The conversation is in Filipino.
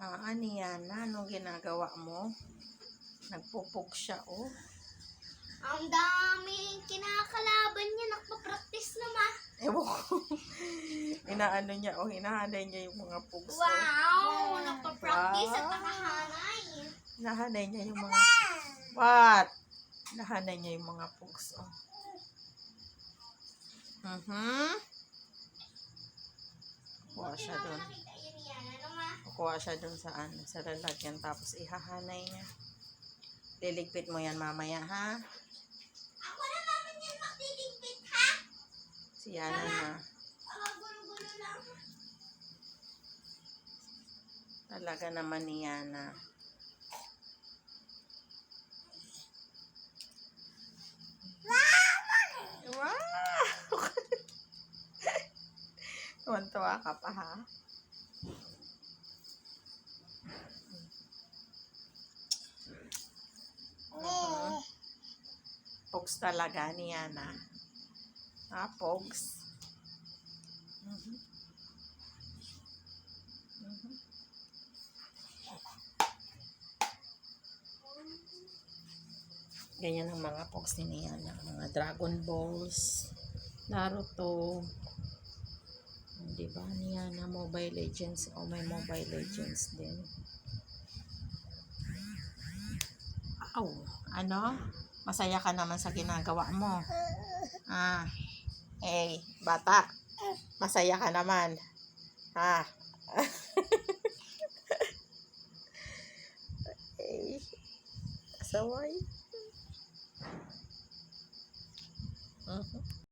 Ani yan, anong ginagawa mo? Nagpupog siya, oh. Ang daming kinakalaban niya. Nagpa-practice naman. Ewan ko. Inaano niya, oh, hinahanay niya yung mga pugs. Wow! Nagpa-practice at nakahanay. Hinahanay niya yung mga... What? Hinahanay niya yung mga pugs, oh. Kuha siya doon. Kukuha siya dun sa lalagyan, tapos ihahanay niya. Liligpit mo yan mamaya, ha? Ako na naman yan magdiligpit, ha? Si Yana na. Gulo-gulo lang. Talaga naman ni Yana. Wow! Tuwan-tuwa ka pa, ha? Pogs talaga ni Yana. Pogs. Ganyan ang mga pogs ni Yana. Mga Dragon Balls, Naruto. Diba ni Yana, Mobile Legends. O may Mobile Legends din. Aw, ano? Masaya ka naman sa ginagawa mo. Bata. Masaya ka naman. Ha? Saway.